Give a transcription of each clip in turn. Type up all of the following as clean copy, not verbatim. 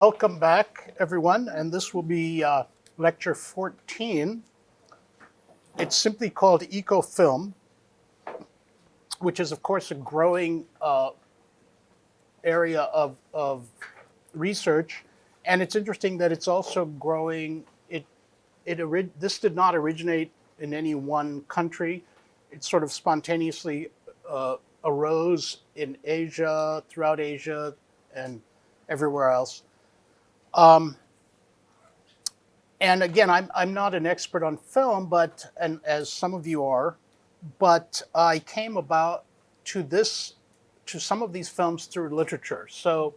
Welcome back, everyone, and this will be lecture 14. It's simply called Eco-Film, which is, of course, a growing area of research, and it's interesting that it's also growing. This did not originate in any one country. It sort of spontaneously arose in Asia, throughout Asia, and everywhere else. And again, I'm not an expert on film, and as some of you are, but I came about to this to some of these films through literature. So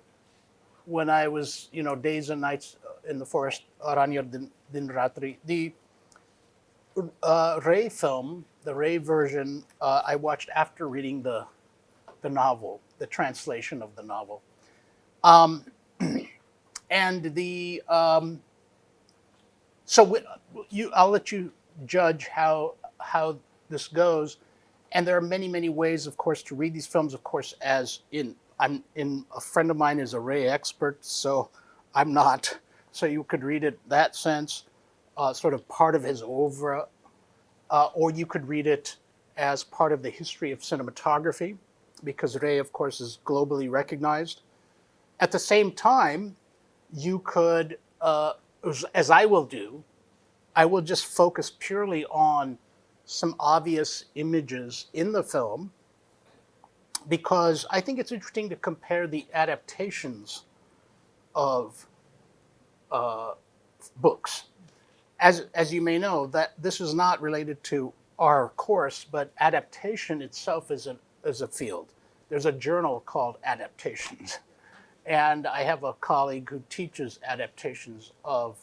when I was, days and nights in the forest, Aranya Din Ratri, the Ray film, the Ray version, I watched after reading the novel, the translation of the novel, um, and the so I'll let you judge how this goes. And there are many ways, of course, to read these films. Of course, as in I'm in a friend of mine is a Ray expert, so I'm not. So you could read it that sense, sort of part of his oeuvre, or you could read it as part of the history of cinematography, because Ray, of course, is globally recognized. At the same time, you could, as I will do, I will just focus purely on some obvious images in the film because I think it's interesting to compare the adaptations of books. As you may know, that this is not related to our course, but adaptation itself is a field. There's a journal called Adaptations, and I have a colleague who teaches adaptations of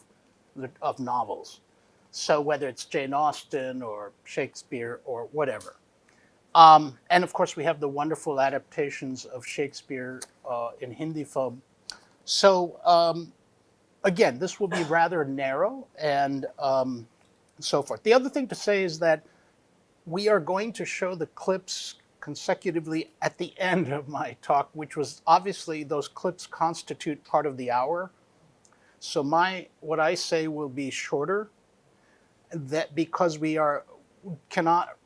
novels. So whether it's Jane Austen or Shakespeare or whatever. And of course, we have the wonderful adaptations of Shakespeare in Hindi film. So again, this will be rather narrow and so forth. The other thing to say is that we are going to show the clips consecutively at the end of my talk, which was obviously those clips constitute part of the hour. So what I say will be shorter, that because we cannot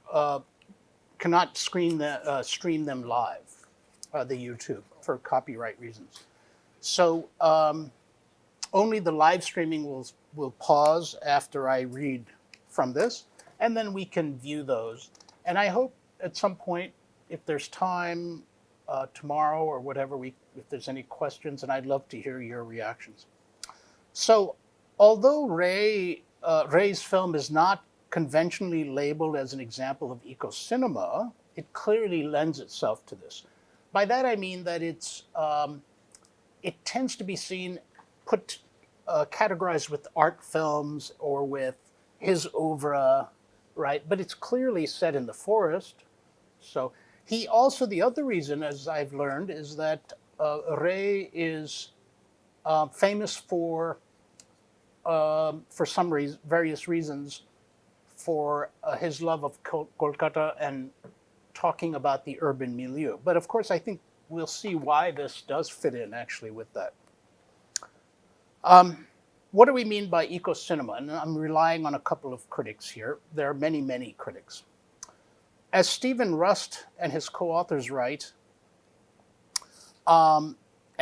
stream them live, the YouTube, for copyright reasons. So only the live streaming will pause after I read from this, and then we can view those. And I hope at some point, if there's time tomorrow or whatever, if there's any questions, and I'd love to hear your reactions. So although Ray's film is not conventionally labeled as an example of eco-cinema, it clearly lends itself to this. By that I mean that it tends to be categorized with art films or with his oeuvre, right? But it's clearly set in the forest. So the other reason, as I've learned, is that Ray is famous for some various reasons, for his love of Kolkata and talking about the urban milieu. But of course, I think we'll see why this does fit in actually with that. What do we mean by eco-cinema? And I'm relying on a couple of critics here. There are many critics. As Stephen Rust and his co-authors write, and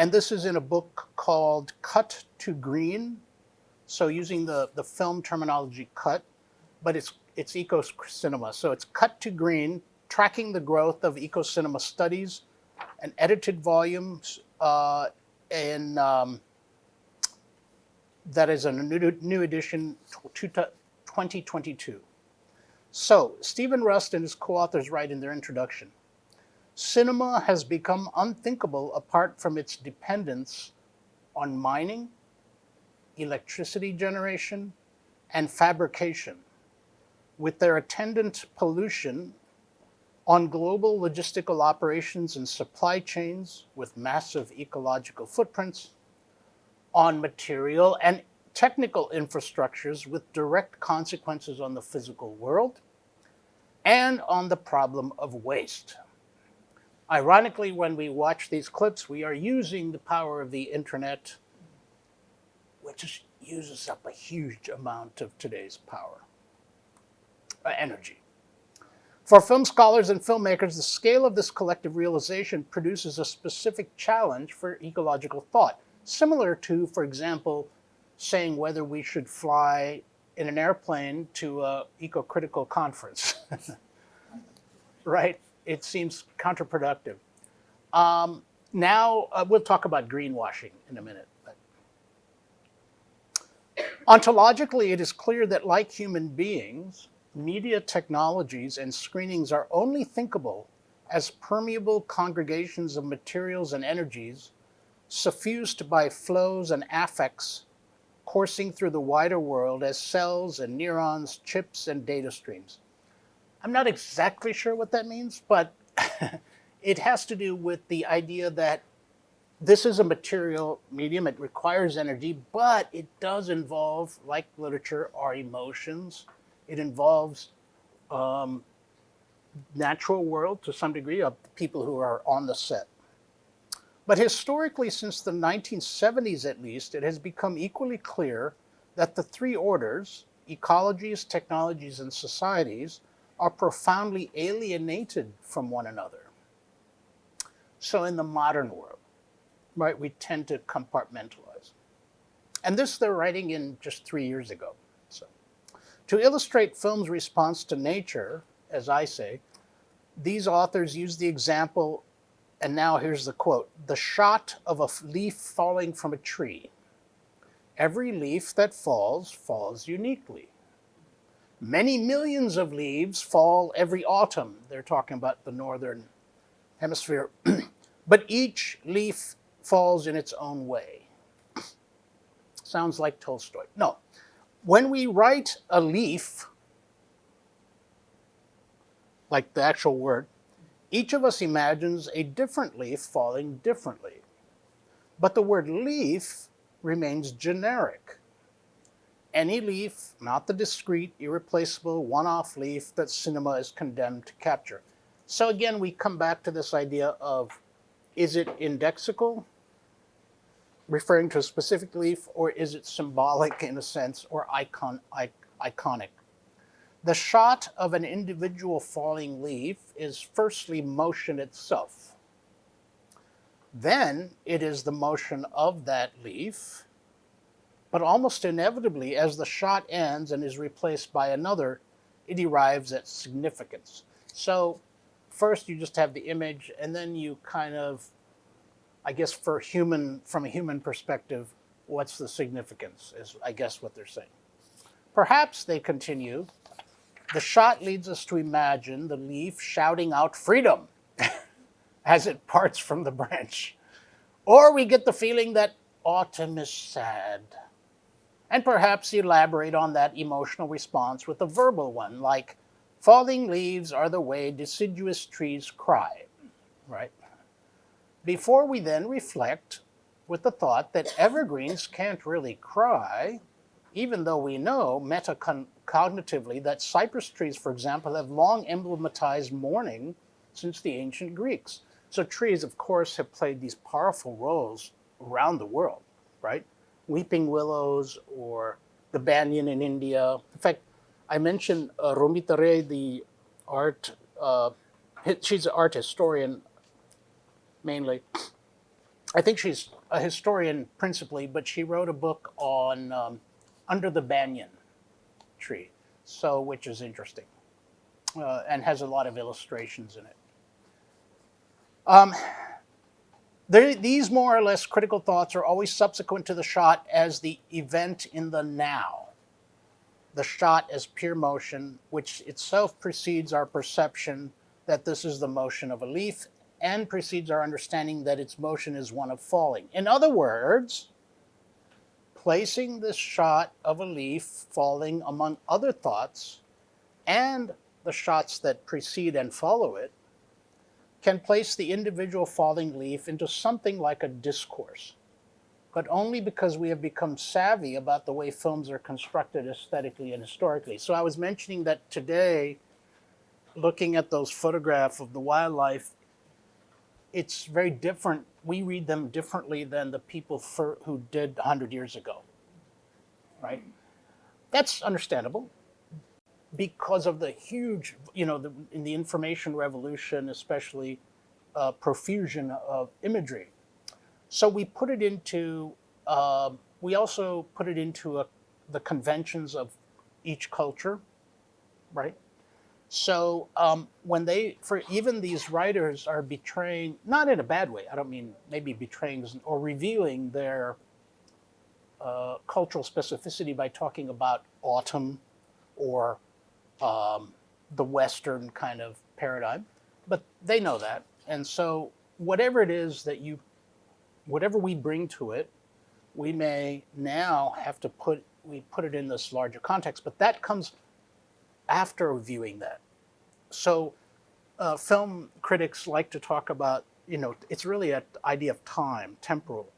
this is in a book called Cut to Green, so using the film terminology cut, but it's eco-cinema. So it's Cut to Green, tracking the growth of eco-cinema studies, an edited volumes that is a new edition 2022. So Stephen Rust and his co-authors write in their introduction, cinema has become unthinkable apart from its dependence on mining, electricity generation, and fabrication, with their attendant pollution, on global logistical operations and supply chains with massive ecological footprints, on material and technical infrastructures with direct consequences on the physical world, and on the problem of waste. Ironically, when we watch these clips, we are using the power of the internet which uses up a huge amount of today's power, energy. For film scholars and filmmakers, the scale of this collective realization produces a specific challenge for ecological thought, similar to, for example, saying whether we should fly in an airplane to an eco-critical conference. Right? It seems counterproductive. Now, we'll talk about greenwashing in a minute. But ontologically, it is clear that, like human beings, media technologies and screenings are only thinkable as permeable congregations of materials and energies suffused by flows and affects coursing through the wider world as cells and neurons, chips, and data streams. I'm not exactly sure what that means, but it has to do with the idea that this is a material medium. It requires energy, but it does involve, like literature, our emotions. It involves natural world to some degree of people who are on the set. But historically, since the 1970s at least, it has become equally clear that the three orders, ecologies, technologies, and societies, are profoundly alienated from one another. So in the modern world, right, we tend to compartmentalize. And this they're writing in just 3 years ago. So, to illustrate film's response to nature, as I say, these authors use the example, and now here's the quote, the shot of a leaf falling from a tree. Every leaf that falls, falls uniquely. Many millions of leaves fall every autumn. They're talking about the northern hemisphere. But each leaf falls in its own way. Sounds like Tolstoy. No. When we write a leaf, like the actual word, each of us imagines a different leaf falling differently. But the word leaf remains generic. Any leaf, not the discrete, irreplaceable, one-off leaf that cinema is condemned to capture. So again, we come back to this idea of, is it indexical, referring to a specific leaf, or is it symbolic in a sense, or iconic? The shot of an individual falling leaf is firstly motion itself. Then it is the motion of that leaf, but almost inevitably, as the shot ends and is replaced by another, it arrives at significance. So first you just have the image, and then you kind of, I guess from a human perspective, what's the significance, is I guess what they're saying. Perhaps, they continue, the shot leads us to imagine the leaf shouting out freedom as it parts from the branch. Or we get the feeling that autumn is sad. And perhaps elaborate on that emotional response with a verbal one, like, falling leaves are the way deciduous trees cry, right? Before we then reflect with the thought that evergreens can't really cry, even though we know metacognitively that cypress trees, for example, have long emblematized mourning since the ancient Greeks. So trees, of course, have played these powerful roles around the world, right? Weeping willows or the banyan in India. In fact, I mentioned Romita Ray, the she's an art historian mainly. I think she's a historian principally, but she wrote a book on Under the Banyan Tree, so which is interesting and has a lot of illustrations in it. These more or less critical thoughts are always subsequent to the shot as the event in the now. The shot as pure motion, which itself precedes our perception that this is the motion of a leaf and precedes our understanding that its motion is one of falling. In other words, placing this shot of a leaf falling among other thoughts and the shots that precede and follow it can place the individual falling leaf into something like a discourse, but only because we have become savvy about the way films are constructed aesthetically and historically. So I was mentioning that today, looking at those photographs of the wildlife, it's very different. We read them differently than the people who did 100 years ago. right? That's understandable because of the huge, in the information revolution, especially profusion of imagery. So we put it into, we also put it into the conventions of each culture, right? So when for even these writers are betraying, not in a bad way, I don't mean maybe betraying or revealing their cultural specificity by talking about autumn or the Western kind of paradigm, but they know that. And so whatever it is whatever we bring to it, we may now have to we put it in this larger context, but that comes after viewing that. So film critics like to talk about, it's really an idea of time, temporal,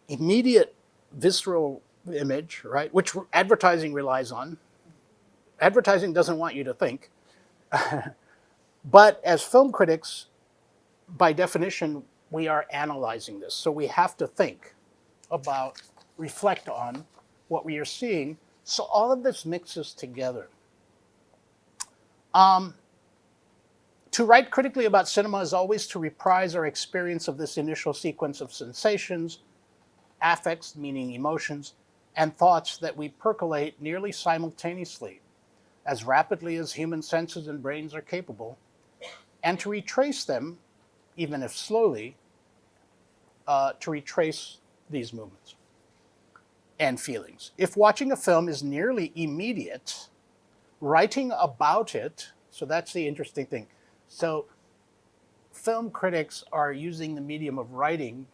immediate, visceral image, right? Which advertising relies on. Advertising doesn't want you to think. But as film critics, by definition, we are analyzing this. So we have to think about, reflect on what we are seeing. So all of this mixes together. To write critically about cinema is always to reprise our experience of this initial sequence of sensations, affects, meaning emotions, and thoughts that we percolate nearly simultaneously, as rapidly as human senses and brains are capable, and to retrace them, even if slowly, to retrace these movements and feelings. If watching a film is nearly immediate, writing about it, so that's the interesting thing. So film critics are using the medium of writing,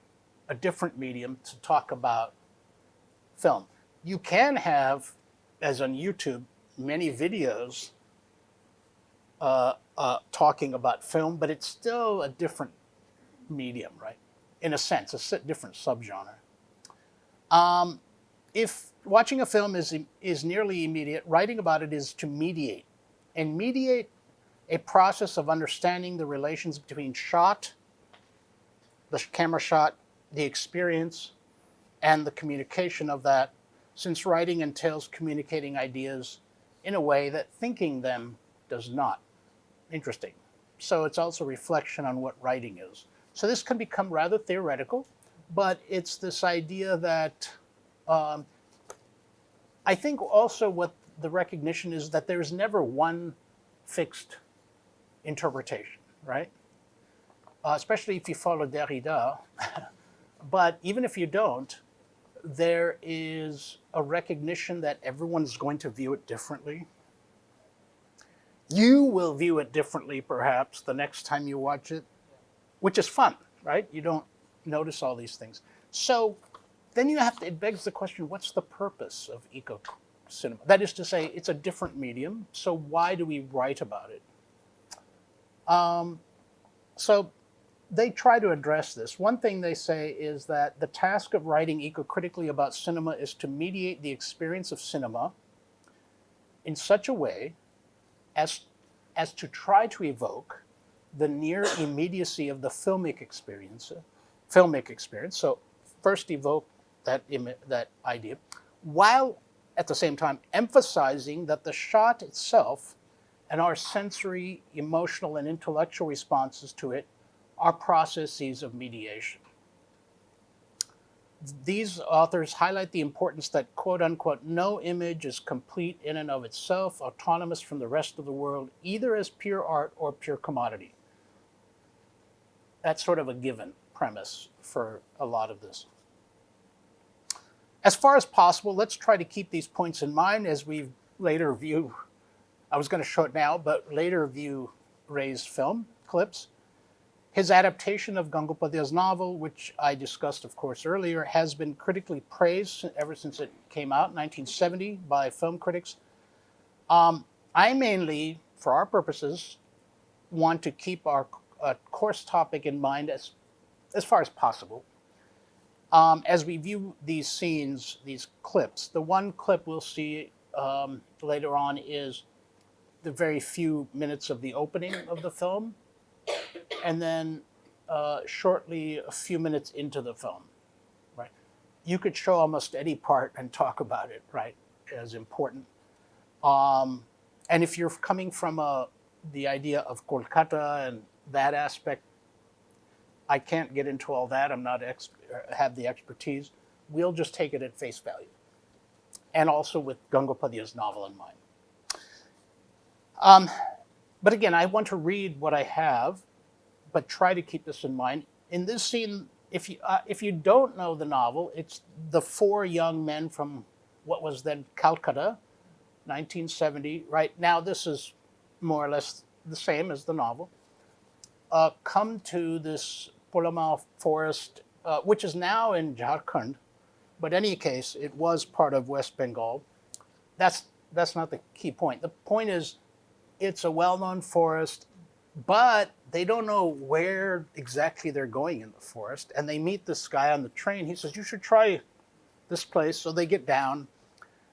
a different medium, to talk about film. You can have, as on YouTube, many videos talking about film, but it's still a different medium, right? In a sense, a different subgenre. If watching a film is nearly immediate, writing about it is to mediate, and mediate a process of understanding the relations between shot, the camera shot, the experience, and the communication of that, since writing entails communicating ideas in a way that thinking them does not. Interesting. So it's also reflection on what writing is. So this can become rather theoretical, but it's this idea that I think also what the recognition is that there's never one fixed interpretation, right? Especially if you follow Derrida. But even if you don't, there is a recognition that everyone's going to view it differently. You will view it differently, perhaps, the next time you watch it, which is fun, right? You don't notice all these things. So then it begs the question, what's the purpose of eco-cinema? That is to say, it's a different medium, so why do we write about it? So they try to address this. One thing they say is that the task of writing eco-critically about cinema is to mediate the experience of cinema in such a way as to try to evoke the near immediacy of the filmic experience. So first evoke that idea, while at the same time emphasizing that the shot itself and our sensory, emotional, and intellectual responses to it are processes of mediation. These authors highlight the importance that, quote unquote, no image is complete in and of itself, autonomous from the rest of the world, either as pure art or pure commodity. That's sort of a given premise for a lot of this. As far as possible, let's try to keep these points in mind as we later view, I was going to show it now, but later view Ray's film clips. His adaptation of Gangopadhyay's novel, which I discussed, of course, earlier, has been critically praised ever since it came out in 1970 by film critics. I mainly, for our purposes, want to keep our course topic in mind as far as possible. As we view these scenes, these clips, the one clip we'll see later on is the very few minutes of the opening of the film, and then shortly a few minutes into the film, right? you could show almost any part and talk about it, right, as important. Um, and if you're coming from the idea of Kolkata and that aspect, I can't get into all that. I'm not have the expertise. We'll just take it at face value, and also with Gangopadia's novel in mind. Um, but again, I want to read what I have, but try to keep this in mind. In this scene, if you don't know the novel, it's the four young men from what was then Calcutta, 1970. Right now, this is more or less the same as the novel. Come to this Polama forest, which is now in Jharkhand, but in any case, it was part of West Bengal. That's that's not the key point. The point is, it's a well-known forest, but they don't know where exactly they're going in the forest. And they meet this guy on the train. He says, "You should try this place." So they get down.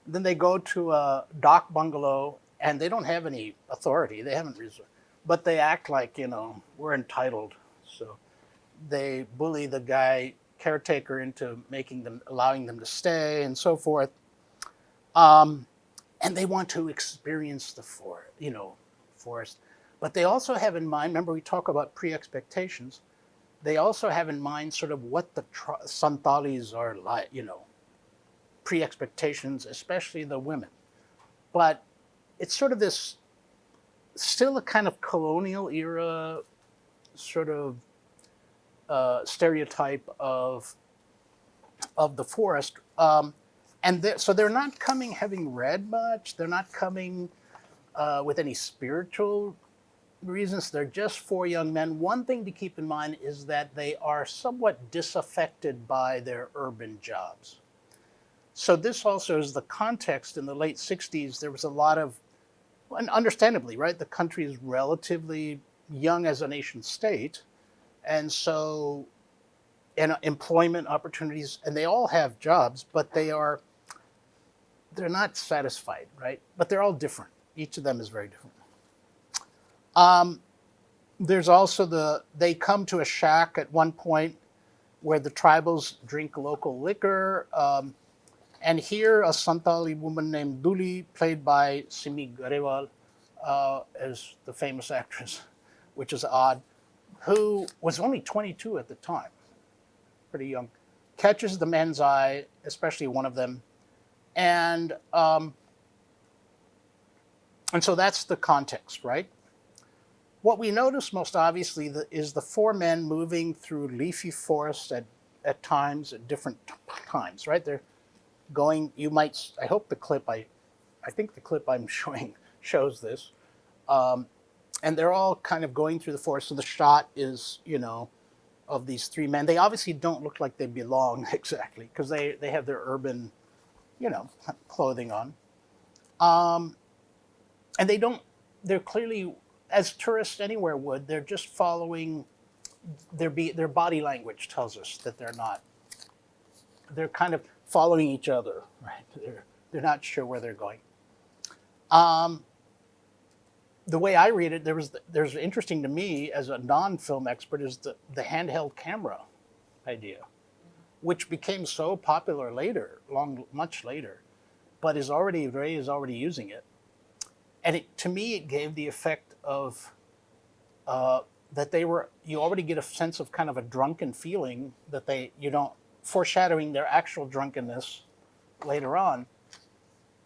Then they go to a dock bungalow, and they don't have any authority. They haven't reserved, but they act like, we're entitled. So they bully the guy caretaker into allowing them to stay, and so forth. And they want to experience the forest. But they also have in mind, remember we talk about pre-expectations, they also have in mind sort of what the Santalis are like, pre-expectations, especially the women. But it's sort of this, still a kind of colonial era sort of stereotype of the forest. So they're not coming having read much. They're not coming with any spiritual reasons. They're just four young men. One thing to keep in mind is that they are somewhat disaffected by their urban jobs. So this also is the context. In the late 60s, there was a lot of, and understandably, right, the country is relatively young as a nation state. And so, and employment opportunities, and they all have jobs, but they're not satisfied, right? But they're all different. Each of them is very different. There's also they come to a shack at one point where the tribals drink local liquor. And here a Santali woman named Duli, played by Simi Garewal, as the famous actress, which is odd, who was only 22 at the time, pretty young, catches the men's eye, especially one of them. And so that's the context, right? What we notice most obviously is the four men moving through leafy forests at times, at different times, right? They're going, I hope I think the clip I'm showing shows this. And they're all kind of going through the forest. So the shot is, of these three men. They obviously don't look like they belong exactly because they have their urban, clothing on. And they're clearly, as tourists anywhere would, they're just following, their body language tells us that they're kind of following each other, right? They're not sure where they're going. The way I read it, there's interesting to me as a non-film expert is the handheld camera idea, which became so popular later, much later, but Ray is already using it. And to me, it gave the effect of that you already get a sense of kind of a drunken feeling that foreshadowing their actual drunkenness later on,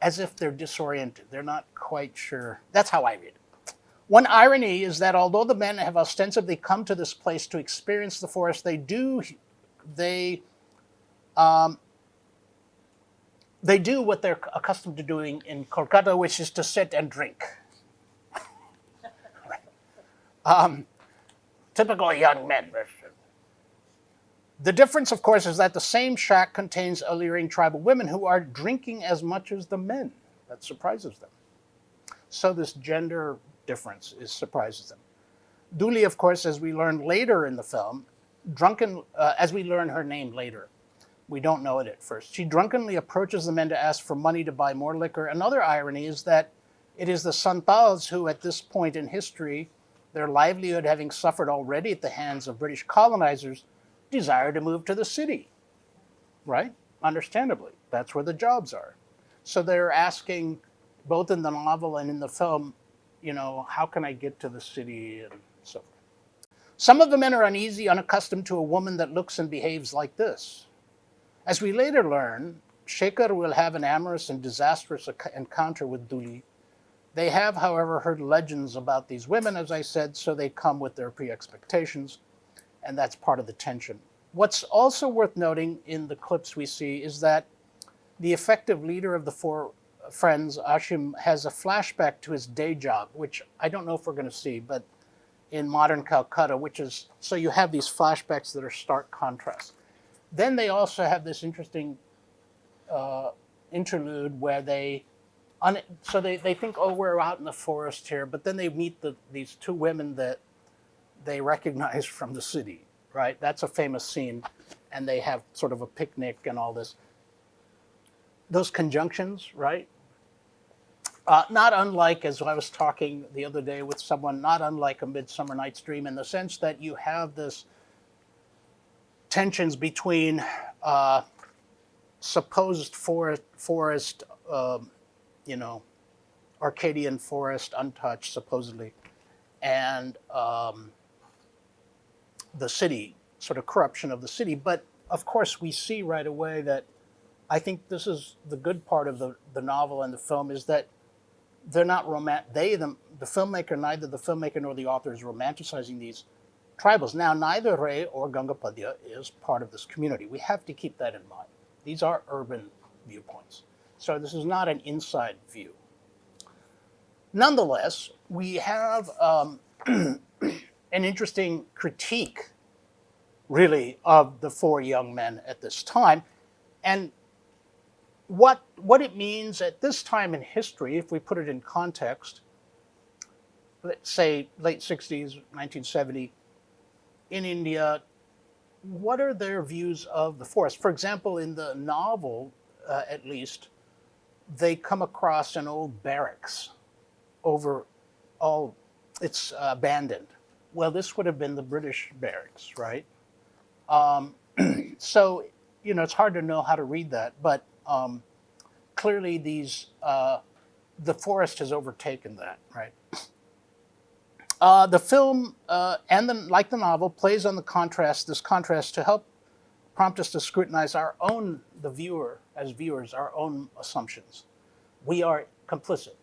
as if they're disoriented. They're not quite sure. That's how I read it. One irony is that although the men have ostensibly come to this place to experience the forest, they do what they're accustomed to doing in Kolkata, which is to sit and drink. Typical young men. The difference, of course, is that the same shack contains alluring tribal women who are drinking as much as the men. That surprises them. So this gender difference surprises them. Duli, of course, as we learn later in the film, as we learn her name later, we don't know it at first. She drunkenly approaches the men to ask for money to buy more liquor. Another irony is that it is the Santals who, at this point in history, their livelihood having suffered already at the hands of British colonizers, desire to move to the city, right? understandably. That's where the jobs are. So they're asking, both in the novel and in the film, how can I get to the city and so forth. Some of the men are uneasy, unaccustomed to a woman that looks and behaves like this. As we later learn, Shekhar will have an amorous and disastrous encounter with Duli. They have, however, heard legends about these women, as I said, so they come with their pre-expectations, and that's part of the tension. What's also worth noting in the clips we see is that the effective leader of the four friends, Ashim, has a flashback to his day job, which I don't know if we're going to see, but in modern Calcutta, which is, so you have these flashbacks that are stark contrast. Then they also have this interesting interlude where they think, oh, we're out in the forest here, but then they meet these two women that they recognize from the city, right? That's a famous scene, and they have sort of a picnic and all this. Those conjunctions, right? Not unlike, as I was talking the other day with someone, not unlike A Midsummer Night's Dream, in the sense that you have this tensions between supposed forest, Arcadian forest, untouched supposedly, and the city, sort of corruption of the city. But of course, we see right away that I think this is the good part of the novel and the film, is that they're not the filmmaker, neither the filmmaker nor the author is romanticizing these tribals. Now, neither Ray or Gangapadya is part of this community. We have to keep that in mind. These are urban viewpoints. So this is not an inside view. Nonetheless, we have an interesting critique, really, of the four young men at this time. And what it means at this time in history, if we put it in context, let's say late 60s, 1970, in India, what are their views of the forest? For example, in the novel, at least, they come across an old barracks it's abandoned. Well, this would have been the British barracks, right? So, it's hard to know how to read that, but clearly the forest has overtaken that, right? The film, like the novel, plays on this contrast to help prompt us to scrutinize the viewer, as viewers, our own assumptions. We are complicit,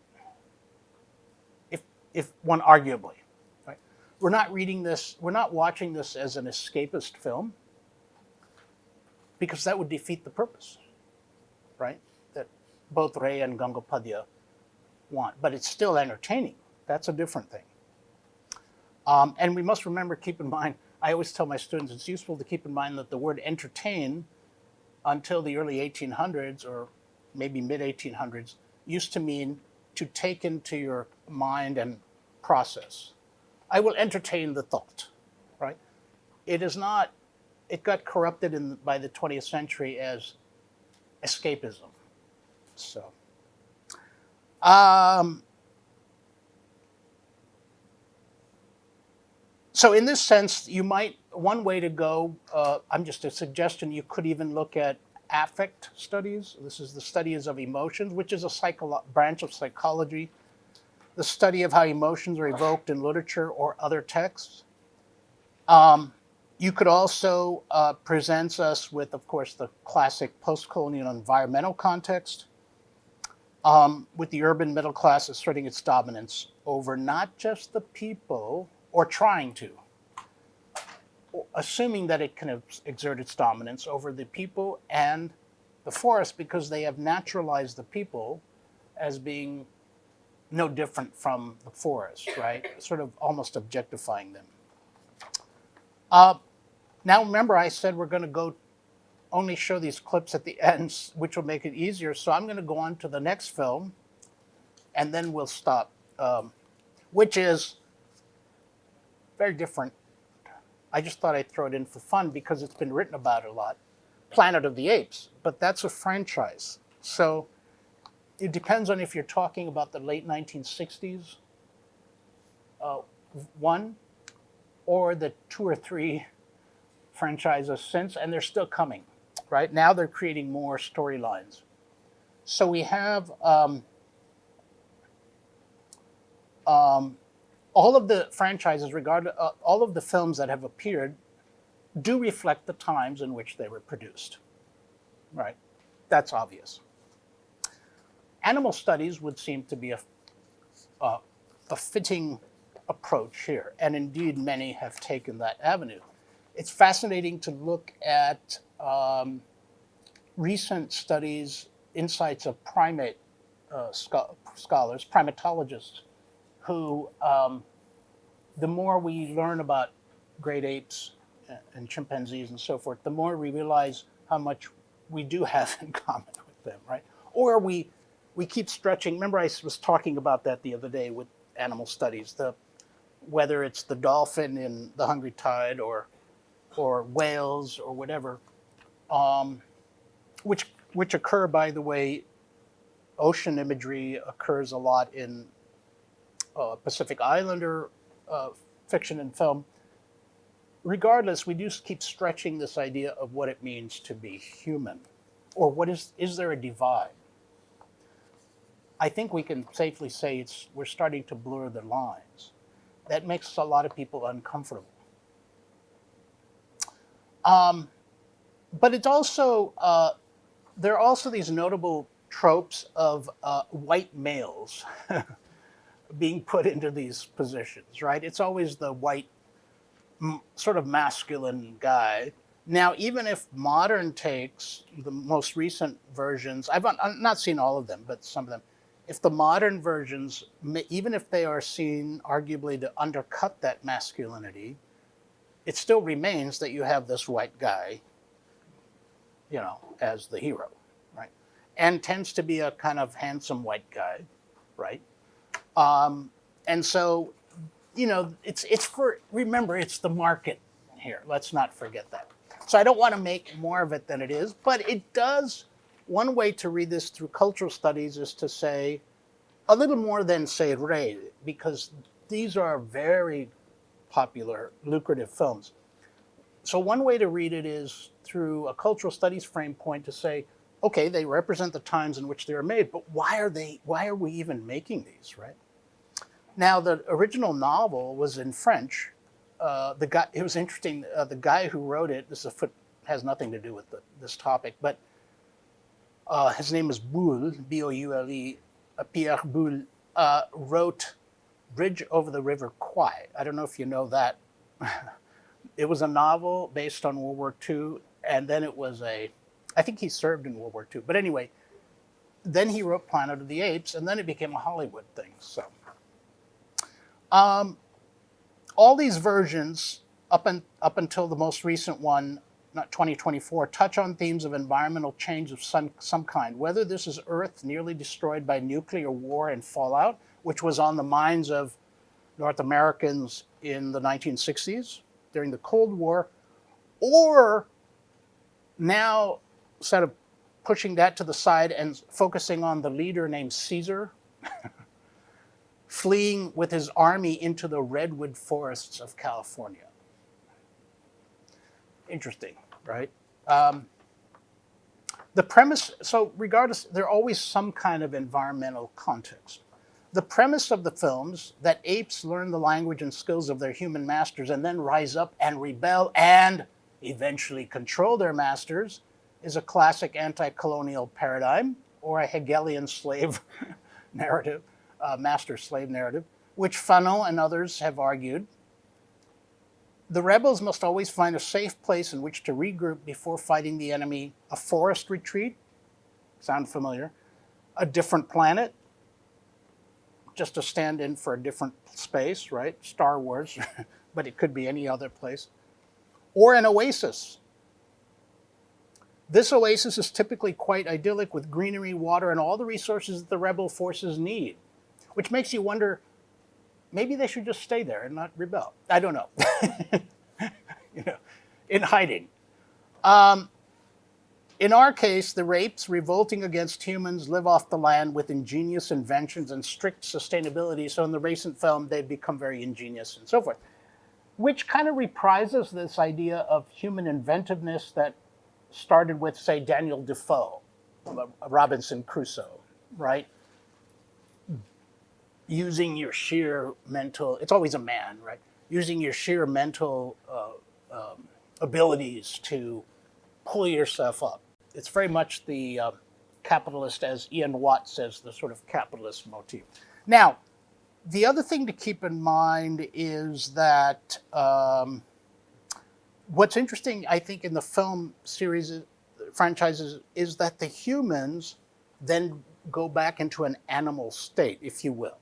if one arguably, right? We're not watching this as an escapist film, because that would defeat the purpose, right? That both Ray and Gangopadhyay want, but it's still entertaining. That's a different thing. And we must keep in mind, I always tell my students, it's useful to keep in mind that the word entertain, until the early 1800s or maybe mid 1800s, used to mean to take into your mind and process. I will entertain the thought, right? It got corrupted by the 20th century as escapism. So, so in this sense, one way to go, I'm just a suggestion, you could even look at affect studies. This is the studies of emotions, which is a branch of psychology, the study of how emotions are evoked in literature or other texts. You could also present us with, of course, the classic post-colonial environmental context, with the urban middle class asserting its dominance over not just the people, or trying to, assuming that it can exert its dominance over the people and the forest, because they have naturalized the people as being no different from the forest, right? Sort of almost objectifying them. Now, remember, I said we're going to only show these clips at the end, which will make it easier. So I'm going to go on to the next film, and then we'll stop, which is very different. I just thought I'd throw it in for fun because it's been written about a lot. Planet of the Apes, but that's a franchise. So it depends on if you're talking about the late 1960s one, or the 2 or 3 franchises since, and they're still coming, right? Now they're creating more storylines. So we have all of the franchises, all of the films that have appeared do reflect the times in which they were produced, right? That's obvious. Animal studies would seem to be a fitting approach here, and indeed many have taken that avenue. It's fascinating to look at recent studies, insights of primate scholars, primatologists, who the more we learn about great apes and chimpanzees and so forth, the more we realize how much we do have in common with them, right? Or we keep stretching. Remember, I was talking about that the other day with animal studies, whether it's the dolphin in The Hungry Tide or whales or whatever, which occur, by the way. Ocean imagery occurs a lot in Pacific Islander fiction and film. Regardless, we do keep stretching this idea of what it means to be human, or is there a divide? I think we can safely say we're starting to blur the lines. That makes a lot of people uncomfortable. But it's also there are also these notable tropes of white males being put into these positions, right? It's always the white, sort of masculine guy. Now, even if modern takes, the most recent versions, I've not seen all of them, but some of them, if the modern versions, even if they are seen arguably to undercut that masculinity, it still remains that you have this white guy, as the hero, right? And tends to be a kind of handsome white guy, right? And so, remember, it's the market here. Let's not forget that. So I don't want to make more of it than it is, but it does, one way to read this through cultural studies is to say a little more than say Rey, because these are very popular, lucrative films. So one way to read it is through a cultural studies frame point to say, okay, they represent the times in which they were made, but why are we even making these, right? Now, the original novel was in French. It was interesting. The guy who wrote it, has nothing to do with this topic, but his name is Boule, B-O-U-L-E, Pierre Boule, wrote Bridge Over the River Kwai. I don't know if you know that. It was a novel based on World War II, and then I think he served in World War II. But anyway, then he wrote Planet of the Apes, and then it became a Hollywood thing. So, all these versions, up until the most recent one, not 2024, touch on themes of environmental change of some kind, whether this is Earth nearly destroyed by nuclear war and fallout, which was on the minds of North Americans in the 1960s during the Cold War, or now instead of pushing that to the side and focusing on the leader named Caesar, fleeing with his army into the redwood forests of California. Interesting, right? The premise, so regardless, there's always some kind of environmental context. The premise of the films, that apes learn the language and skills of their human masters and then rise up and rebel and eventually control their masters, is a classic anti-colonial paradigm, or a Hegelian slave narrative, master-slave narrative, which Fanon and others have argued. The rebels must always find a safe place in which to regroup before fighting the enemy. A forest retreat, sound familiar? A different planet, just a stand-in for a different space, right? Star Wars, but it could be any other place. Or an oasis. This oasis is typically quite idyllic with greenery, water, and all the resources that the rebel forces need, which makes you wonder, maybe they should just stay there and not rebel. I don't know. In hiding. In our case, the apes revolting against humans live off the land with ingenious inventions and strict sustainability. So in the recent film, they've become very ingenious and so forth, which kind of reprises this idea of human inventiveness that started with, say, Daniel Defoe, Robinson Crusoe, right? Using your sheer mental, it's always a man, right? Using your sheer mental abilities to pull yourself up. It's very much the capitalist, as Ian Watt says, the sort of capitalist motif. Now, the other thing to keep in mind is that what's interesting, I think, in the film series franchises is that the humans then go back into an animal state, if you will.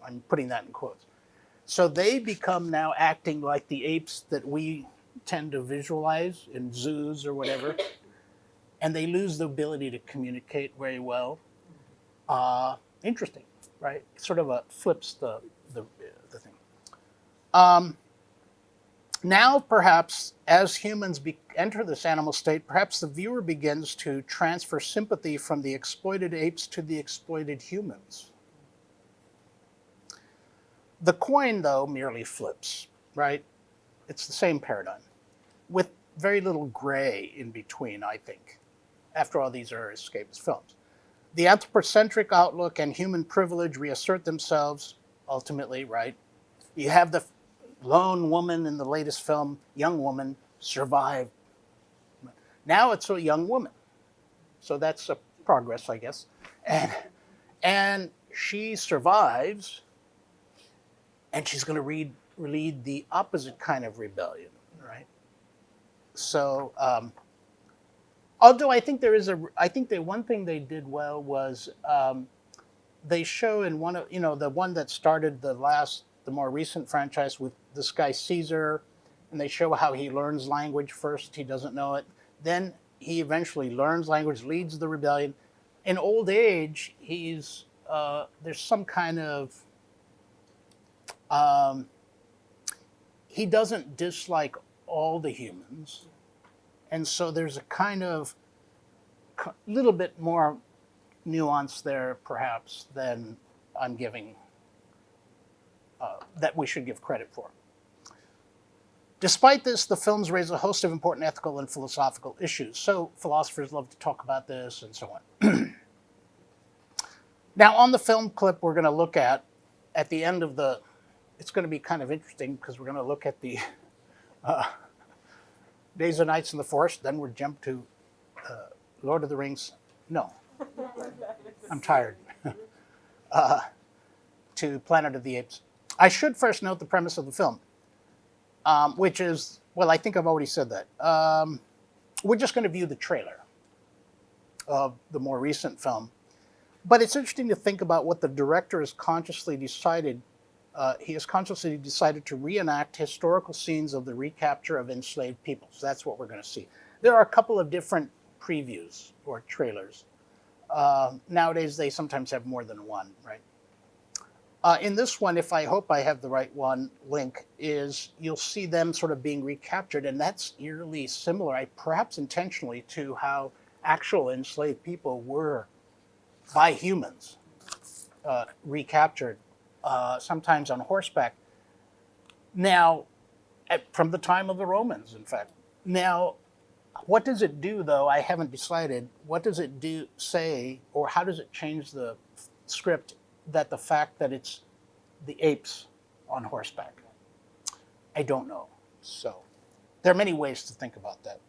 I'm putting that in quotes. So they become now acting like the apes that we tend to visualize in zoos or whatever, and they lose the ability to communicate very well. Interesting, right? Sort of flips the thing. Now, perhaps, as humans enter this animal state, perhaps the viewer begins to transfer sympathy from the exploited apes to the exploited humans. The coin, though, merely flips, right? It's the same paradigm, with very little gray in between, I think. After all, these are escapist films. The anthropocentric outlook and human privilege reassert themselves, ultimately, right? You have the lone woman in the latest film, young woman, survived. Now it's a young woman. So that's a progress, I guess. And she survives, and she's going to lead the opposite kind of rebellion, right? So, although I think I think the one thing they did well was they show in one of, the one that started the more recent franchise with this guy Caesar, and they show how he learns language first. He doesn't know it. Then he eventually learns language, leads the rebellion. In old age, there's some kind of, he doesn't dislike all the humans. And so there's a kind of little bit more nuance there, perhaps, than I'm giving, that we should give credit for. Despite this, the films raise a host of important ethical and philosophical issues. So philosophers love to talk about this and so on. Now, on the film clip we're going to look at the end of it's going to be kind of interesting because we're going to look at the Days and Nights in the Forest, then we'll jump to Lord of the Rings. No, I'm tired. To Planet of the Apes. I should first note the premise of the film, which is, well, I think I've already said that. We're just going to view the trailer of the more recent film. But it's interesting to think about what the director has consciously decided. He has consciously decided to reenact historical scenes of the recapture of enslaved peoples. That's what we're going to see. There are a couple of different previews or trailers. Nowadays, they sometimes have more than one, right? In this one, if I hope I have the right one, link, you'll see them sort of being recaptured, and that's eerily similar, perhaps intentionally, to how actual enslaved people were, by humans, recaptured, sometimes on horseback. Now, from the time of the Romans, in fact. Now, what does it do, though? I haven't decided. What does it say, or how does it change the script, that the fact that it's the apes on horseback? I don't know. So there are many ways to think about that.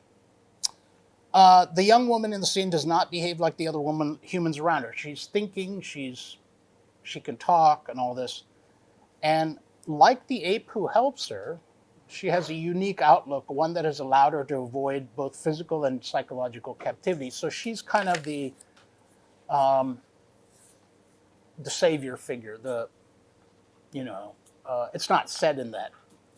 The young woman in the scene does not behave like the other humans around her. She's thinking, she can talk and all this. And like the ape who helps her, she has a unique outlook, one that has allowed her to avoid both physical and psychological captivity. So she's kind of the savior figure. It's not said in that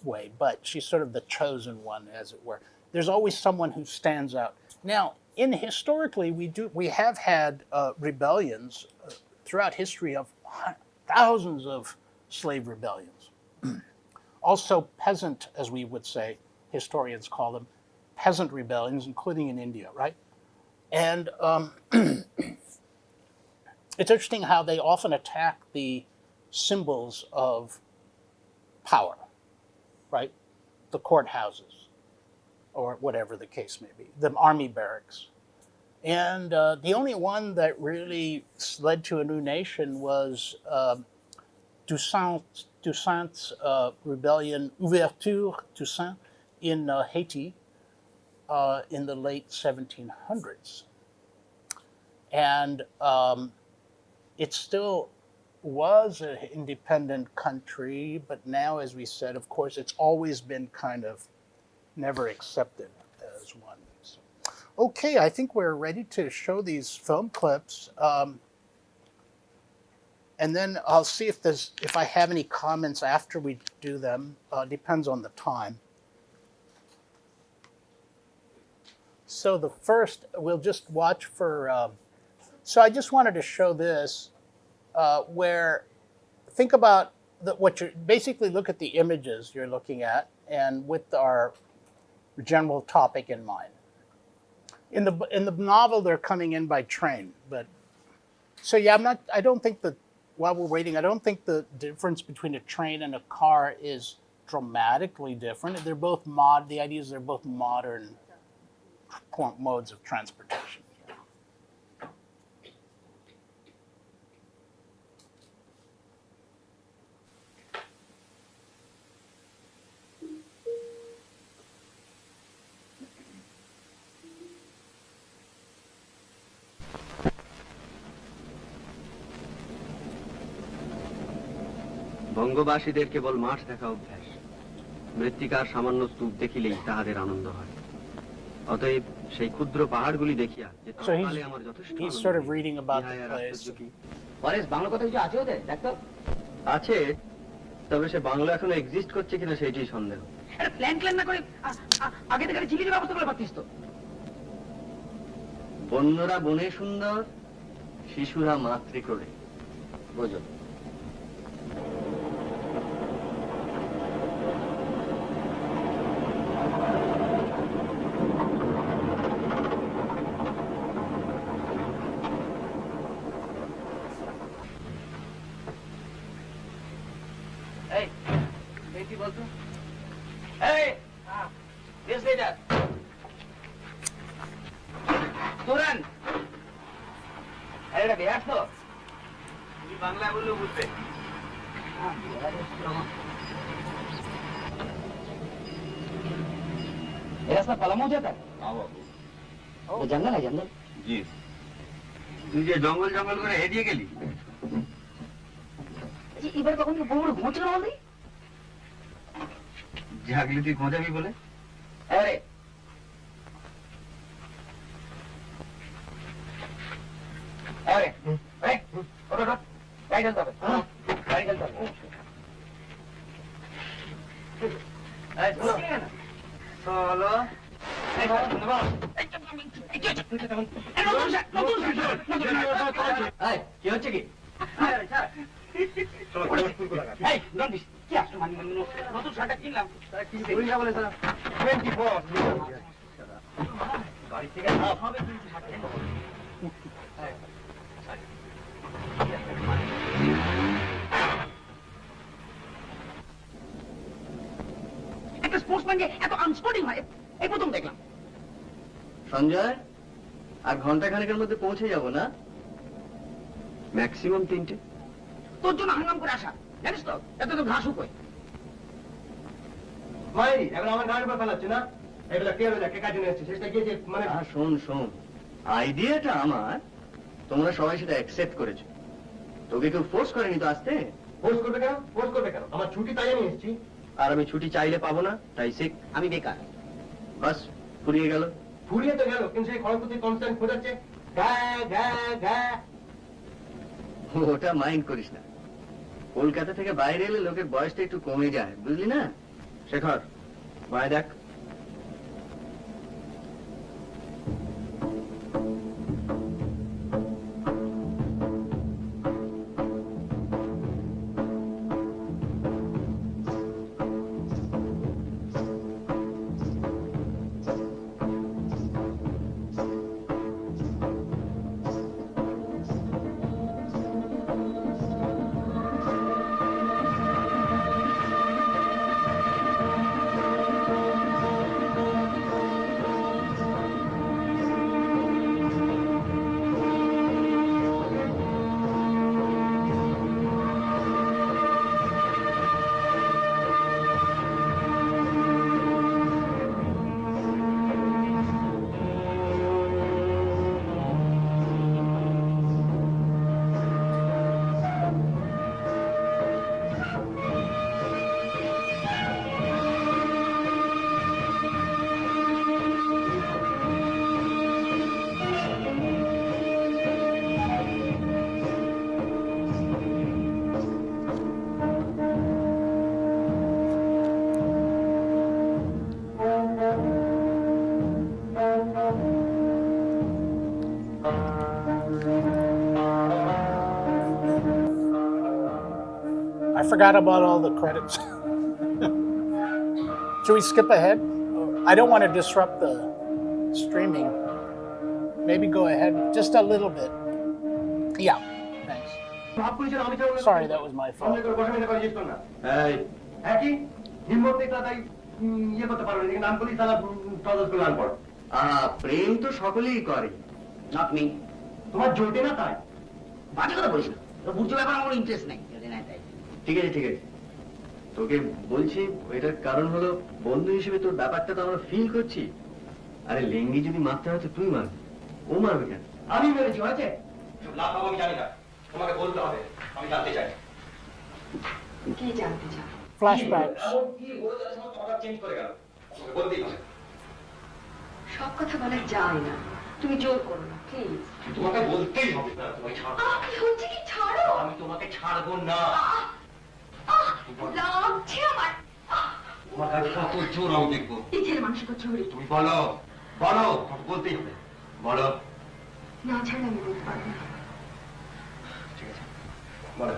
way, but she's sort of the chosen one, as it were. There's always someone who stands out. Now, historically, we have had rebellions throughout history of thousands of slave rebellions. Also peasant, as we would say, historians call them, peasant rebellions, including in India, right? And it's interesting how they often attack the symbols of power, right? The courthouses, or whatever the case may be, the army barracks. And the only one that really led to a new nation was Toussaint's rebellion, Ouverture Toussaint, in Haiti in the late 1700s. And it still was an independent country, but now, as we said, of course, it's always been kind of never accepted as one. So, okay, I think we're ready to show these film clips. And then I'll see if I have any comments after we do them. Depends on the time. So the first, we'll just watch for. So I just wanted to show this, where think about what you're basically look at the images you're looking at, and with our general topic in mind. In the novel, they're coming in by train, but so yeah, I don't think that. While we're waiting, I don't think the difference between a train and a car is dramatically different. They're both the idea is they're both modern modes of transportation. বঙ্গবাসীদের কেবল মাঠ দেখা অভ্যাস, মৃত্তিকার সামান্য স্তূপ দেখিলেই তাহাদের আনন্দ হয়। অতএব সেই ক্ষুদ্র পাহাড়গুলি দেখিয়া যে তৎকালে আমার যথেষ্ট বাংলা কথা কিছু আছে ওদের দেখো আছে, তবে সে বাংলা এখনো এক্সিস্ট করছে কিনা সেইটাই সন্দেহ। প্ল্যান না করে আগে থেকে চিলির ব্যবস্থা করে পারতিস তো। বন্যরা বনে সুন্দর, শিশুরা মাতৃ করে, বোঝো। বাংলা বললেও বুঝবে। রাস্তা পালামো যেটা জঙ্গল है जंगल জি। তুই যে জঙ্গল জঙ্গল করে হেরিয়ে গেলি, এবার কখন বড় ঘুমোচ্ছিল বললি জাগলি তুই ঘোঁচাবি বলে। আরে আরে ওটা গাড়ি চলতে হবে, গাড়ি চলতে হবে। চলো কি হচ্ছে কি? নতুন শার্টটা কিনলাম বাড়ি থেকে হবে একটা স্পোর্টসম্যান যে এত আনস্পোর্টিং হয় এই প্রথম দেখলাম। সঞ্জয়, আর ঘন্টা খানেকের মধ্যে পৌঁছে যাব না? ম্যাক্সিমাম 3টে। তোর জন্য হাঙ্গাম করে আসা, জানিস তো এত তো ঘাস উপায় ভাই। এখন আমার গাড়ির উপর ফেলাচ্ছে না, এগুলা কে হলো কে কাজে এসেছে সেটা গিয়েছে মানে। শোন শোন, আইডিয়াটা আমার, তোমরা সবাই সেটা অ্যাকসেপ্ট করেছো, তোকে কেউ ফোর্স করেনি তো আসতে। ফোর্স করবে কেন? ফোর্স করবে কেন? আমার ছুটি তাই আমি এসেছি। আর আমি ছুটি চাইলে পাবো না, তাই শিখ। আমি বেকার। বাস ফুরিয়ে গেল। ফুরিয়ে তো গেল, কিন্তু সেই খড়গপুর কনস্ট্যান্ট খোঁজাচ্ছে গা গা গা। ওটা মাইন্ড করিস না, কলকাতা থেকে বাইরে এলে লোকের বয়সটা একটু কমে যায়, বুঝলি না? শেখর, বাই দেখ। I forgot about all the credits. Should we skip ahead? I don't want to disrupt the streaming. Maybe go ahead just a little bit. Yeah, thanks. ভাব করেছিল আমি ছাড়া Sorry, that was my সামনে fault. করে বসে করে জিজ্ঞেস কর না এই একই হিম্মত নেই তাই ইয়ে করতে পারবে না নাম করি তারা টদস করে আনপড় প্রেম তো সকলেই করে। Not me. তোমার জোটে না তাই বাজে কথা বলিস না, তোর বুঝতে ব্যাপার আমার ইন্টারেস্ট নেই, যদি নাই তাই। ঠিক আছে ঠিক আছে, তোকে বলছি এটার কারণ হলো বন্ধু হিসেবে তোর ব্যাপারটা তো আমরা ফিল করছি। আরে লেঙ্গি যদি মারতে হয় তো তুই মারবি, ও মারবে কেন? আমি মেরেছি হয়েছে সব লাভ পাবো আমি জানি না, তোমাকে বলতে হবে, আমি জানতে চাই কি জানতে চাও? Flashbacks. কি ওর সময় কথা চেঞ্জ করে গেল, তোমাকে বলতেই হবে। সব কথা বলা যায় না, তুমি জোর করো না প্লিজ। তোমাকে বলতেই হবে না, তোমাকে ছাড়বো না। কি হচ্ছে কি, ছাড়ো। আমি তোমাকে ছাড়বো না। লাগছে আমার। তোমার কাছে কত জোর আমি দেখবো। এই ছেলে মানুষ করছে হরি। তুমি বলো বলো, তোমাকে বলতেই হবে, বলো। না ছাড়লে আমি বলতে পারবো না। ঠিক আছে বলো।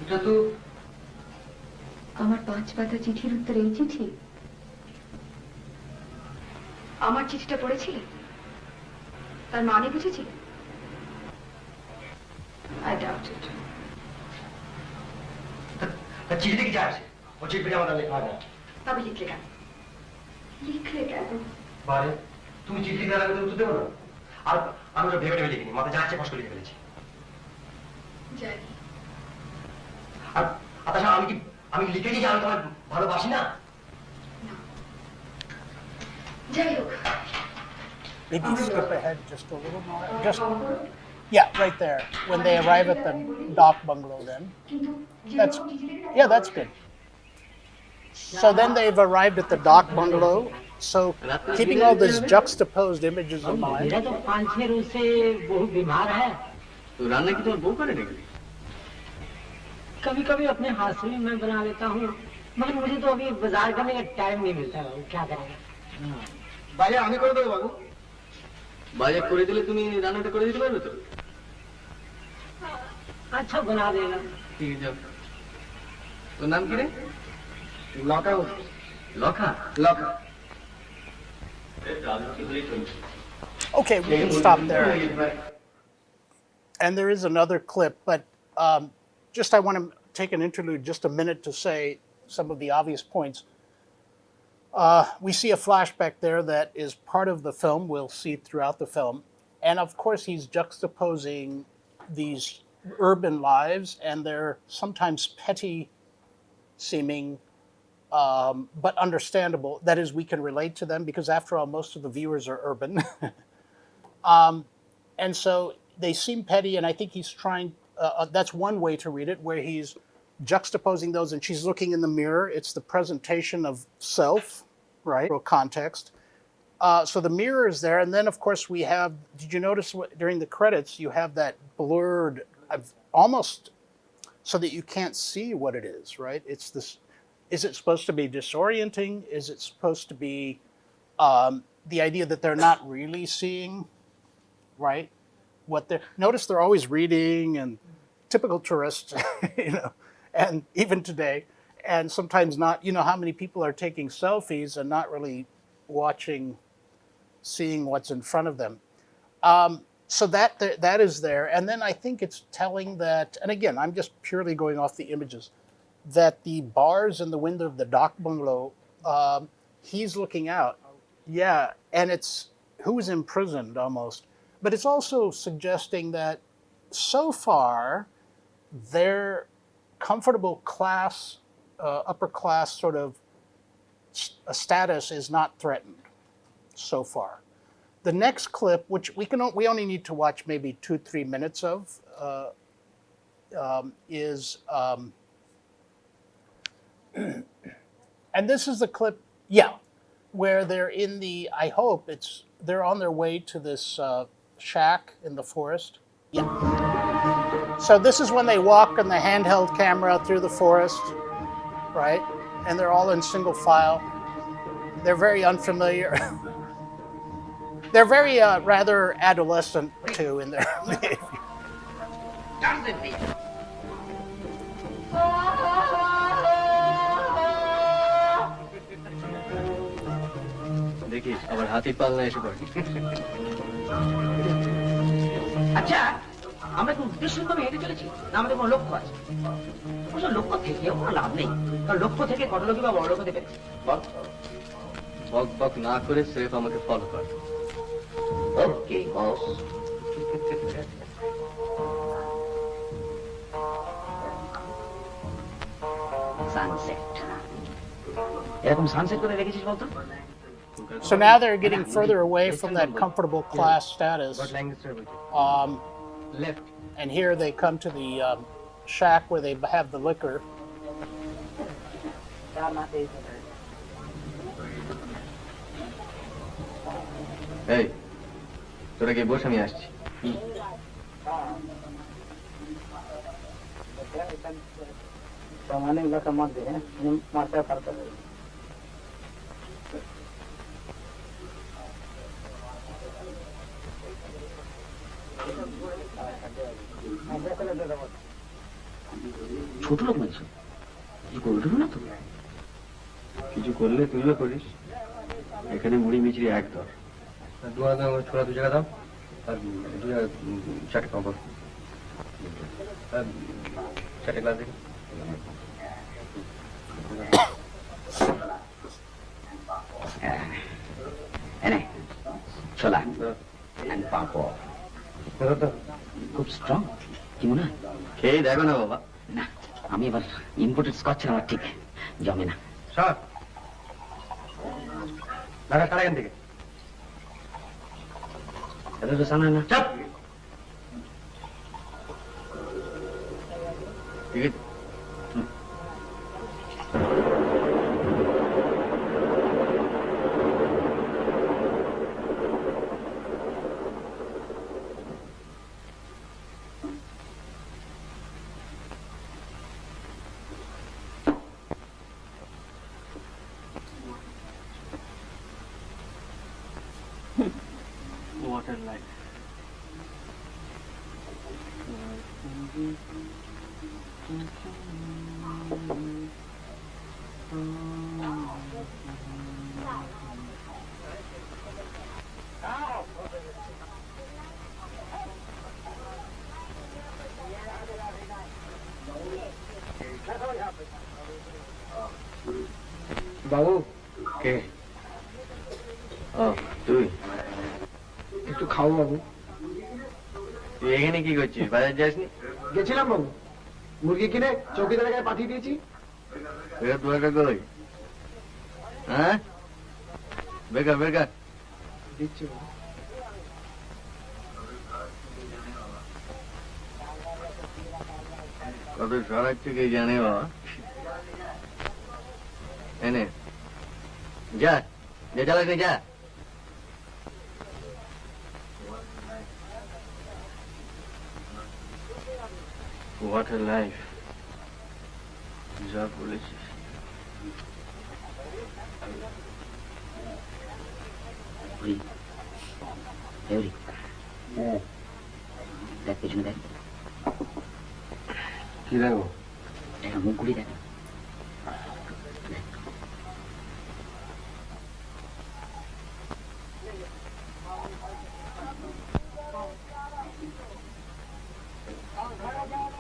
এটা তো আমার 5 পাতা চিঠির উত্তর এই চিঠি? আমার চিঠিটা পড়েছিলে? তার মানে বুঝেছিলে? I doubt it. তা চিঠিতে কি যায় আসে? ও চিঠিটা আমাদের লেখা হয় না। তবে লিখলে কেন? লিখলে কেন? বারে তুমি চিঠি দেওয়ার আগে উত্তর দেবো না? আর আমি ওটা ভেবে ভেবে লিখিনি, মাথা যাচ্ছে ফস করে লিখে ফেলেছি। জানি। আর তাছাড়া আমি লিখেছি যে আমি তোমার ভালোবাসি না। যাই হোক, Maybe skip ahead just a little more. Just yeah, right there. When they arrive at the dock bungalow then. That's yeah, that's good. So then they've arrived at the dock bungalow. So keeping all these juxtaposed images in mind. मेरा तो 5-6 रोज से बहुत बीमार है, তো রান্না কি তোমার বউ করে নাকি? कभी कभी अपने हाथ से भी मैं बना लेता हूँ, मगर मुझे तो अभी बाजार करने का टाइम नहीं मिलता है, क्या करेंगे। বাইরে আমি করে দেবো বাবু। বাজার করে দিলে তুমি রান্নাটা করে দিতে পারবে তো? अच्छा बना देगा। ঠিক আছে যাও। তোর নাম কি রে? লকা লখা। লকা। Okay, we can stop there. And there is another clip, but just I want to take an interlude, just a minute to say some of the obvious points. We see a flashback there that is part of the film, we'll see throughout the film. And of course, he's juxtaposing these urban lives and their sometimes petty seeming, but understandable. That is, we can relate to them because, after all, most of the viewers are urban. And so they seem petty, and I think he's trying, that's one way to read it, where he's juxtaposing those, and she's looking in the mirror. It's the presentation of self, right? Context. So the mirror is there, and then, of course, we have, did you notice during the credits, you have that blurred, almost so that you can't see what it is, right? It's this, is it supposed to be disorienting? Is it supposed to be the idea that they're not really seeing, right? What they're, notice they're always reading, and typical tourists, you know, and even today, and sometimes not, you know, how many people are taking selfies and not really seeing what's in front of them. So that is there. And then I think it's telling that, and again, I'm just purely going off the images, that the bars in the window of the dock bungalow, he's looking out. Yeah, and it's who's imprisoned almost. But it's also suggesting that so far their comfortable class, upper class sort of status is not threatened so far. The next clip, which we only need to watch maybe 2-3 minutes of, is, and this is the clip, yeah, where they're in the, I hope they're on their way to this shack in the forest. Yeah. So this is when they walk on the handheld camera through the forest, right? And they're all in single file. They're very unfamiliar. They're very rather adolescent too in their behavior. দেখিস আবার হাতির পালনা এসে পড়ে। আচ্ছা আমরা কি উদ্দেশ্যভাবে হেঁটে চলেছি না আমাদের কোনো লক্ষ্য আছে? অবশ্য লক্ষ্য থেকেও কোনো লাভ নেই, কারণ লক্ষ্য থেকে কত লোকই বা বড় লোক হতে পেরেছে। বক বক না করে স্রেফ আমাকে ফলো কর। ওকে বস। সানসেট, এরকম সানসেট করে রেখেছিস বলতো? So now they're getting further away from that comfortable class status. Left And here they come to the shack where they have the liquor. এই তোরা গিয়ে বস, আমি আসছি। ছোট লোক মানুষ করবে না তো? কিছু করলে তুইও করিস। এখানে মুড়ি মিচড়ি এক ধর, ছোড়া দু জায়গা দাও, আর দু জায়গা চারটে পাবো, চারটে গ্লাস দিন। এনে ছোলা এন্ড পাঁপড় খুব স্ট্রং, কি মনে হয়? খেয়ে দেখো না বাবা। না, আমি এবার ইম্পোর্টেড স্কচ আমার ঠিক জমে না। সর লাগা কারা এখান থেকে। এটা তো জানা না। চাপ। ঠিক আছে, water life. বাবু কে? ও তুই? একটু খাও বাবু। তুই এখানে কি করছিস? বাজার যাসনি? গেছিলাম বাবু, মুরগি কিনে চৌকিদারের গায়ে পাঠিয়ে দিয়েছি। বেকার তোয়াটা কই? হ্যাঁ বেকার বেকার দিচ্ছি বাবু। কত সরাচ্ছে কে জানে বাবা। এনে যা, যা চালাস যা। What a life. যা বলেছিস। দেখ পেছনে দেখ, কি দেখো? দেখা মুখ ঘুরি দেখ।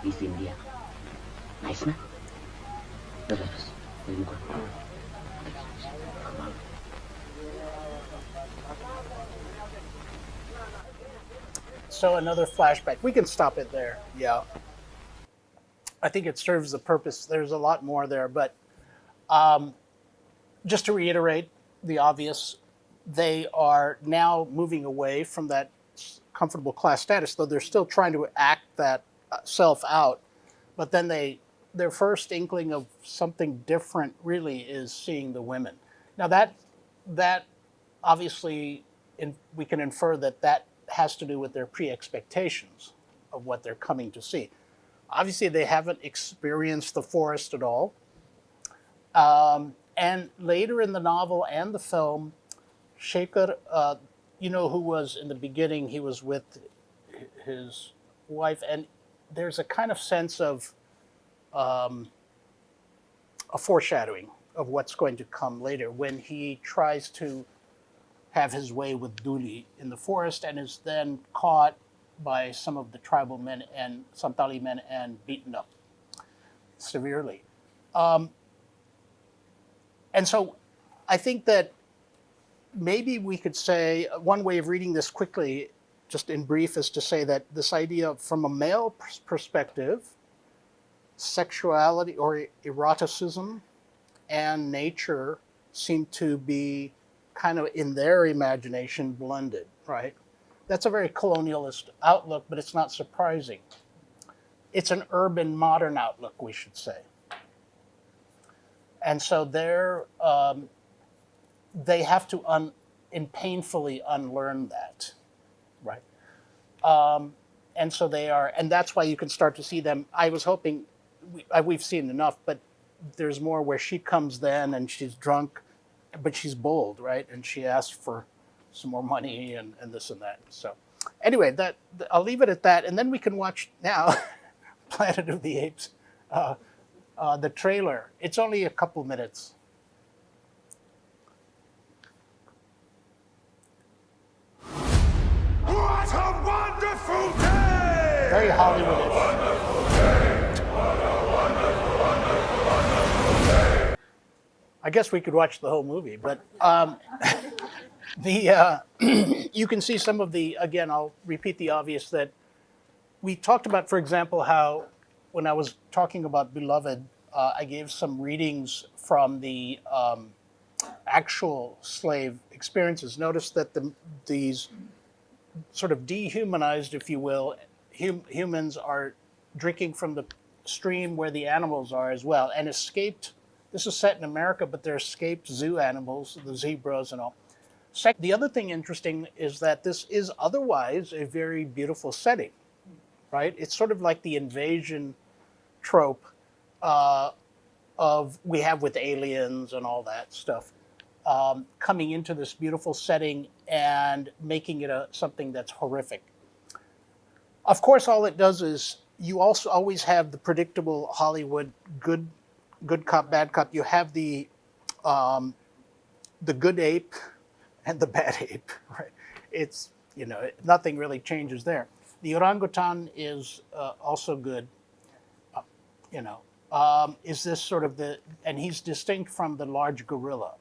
East India. Nice na? Terus, dari muka. So another flashback. We can stop it there. Yeah. I think it serves the purpose. There's a lot more there, but just to reiterate the obvious, they are now moving away from that comfortable class status, though they're still trying to act that self out. but then their first inkling of something different really is seeing the women. Now that obviously we can infer that has to do with their pre-expectations of what they're coming to see. Obviously, they haven't experienced the forest at all. And later in the novel and the film, Shekhar, who was in the beginning, he was with his wife, and there's a kind of sense of a foreshadowing of what's going to come later when he tries to have his way with Duli in the forest and is then caught by some of the tribal men and Santali men and beaten up severely. And so I think that maybe we could say one way of reading this quickly, just in brief, is to say that this idea from a male perspective, sexuality or eroticism and nature seem to be kind of in their imagination blended, right? That's a very colonialist outlook, but it's not surprising. It's an urban modern outlook, we should say. And so they have to painfully unlearn that, right? And so they are, and that's why you can start to see them. I was hoping, we've seen enough, but there's more where she comes then and she's drunk, but she's bold, right? And she asks for some more money and this and that. So anyway, I'll leave it at that. And then we can watch now Planet of the Apes, the trailer. It's only a couple minutes. What a wonderful day! Very Hollywoodish. I guess we could watch the whole movie, but you can see some of the, again, I'll repeat the obvious that we talked about, for example, how when I was talking about Beloved, I gave some readings from the actual slave experiences. Notice that these sort of dehumanized, if you will, humans are drinking from the stream where the animals are as well, and escaped. This is set in America, but they're escaped zoo animals, the zebras and all. The other thing interesting is that this is otherwise a very beautiful setting, right? It's sort of like the invasion trope of we have with aliens and all that stuff, coming into this beautiful setting and making it something that's horrific. Of course, all it does is you also always have the predictable Hollywood good cop, bad cop. You have the good ape and the bad ape, right? It's, nothing really changes there. The orangutan is also good, is this sort of and he's distinct from the large gorilla.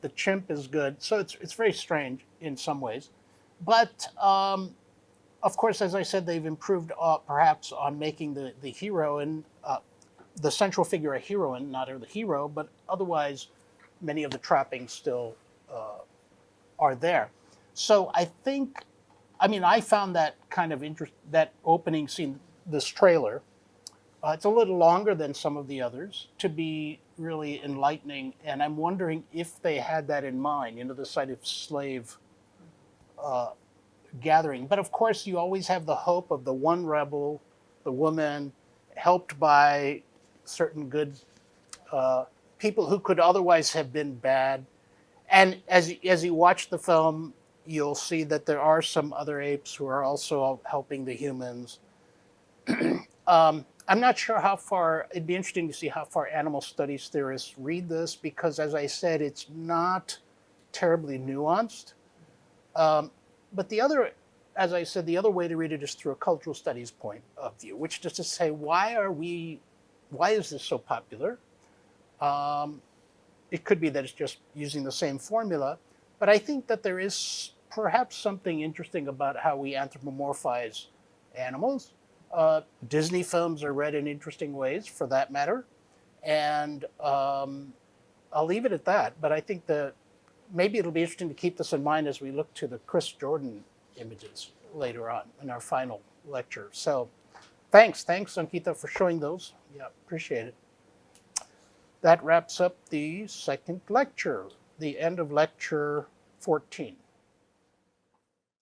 The chimp is good, so it's very strange in some ways. But, of course, as I said, they've improved perhaps on making the heroine, the central figure a heroine, not the hero, but otherwise many of the trappings still are there. So I found that kind of that opening scene, this trailer, it's a little longer than some of the others, to be really enlightening. And I'm wondering if they had that in mind, the side of slave gathering. But of course, you always have the hope of the one rebel, the woman, helped by certain good people who could otherwise have been bad. And as you watch the film, you'll see that there are some other apes who are also helping the humans. I'm not sure how far, it'd be interesting to see how far animal studies theorists read this, because as I said, it's not terribly nuanced. But as I said, the other way to read it is through a cultural studies point of view, which is to say, why is this so popular? It could be that it's just using the same formula, but I think that there is perhaps something interesting about how we anthropomorphize animals. Disney films are read in interesting ways, for that matter, and I'll leave it at that. But I think that maybe it'll be interesting to keep this in mind as we look to the Chris Jordan images later on in our final lecture. So Thanks, Ankita, for showing those. Yeah, appreciate it. That wraps up the second lecture, the end of lecture 14.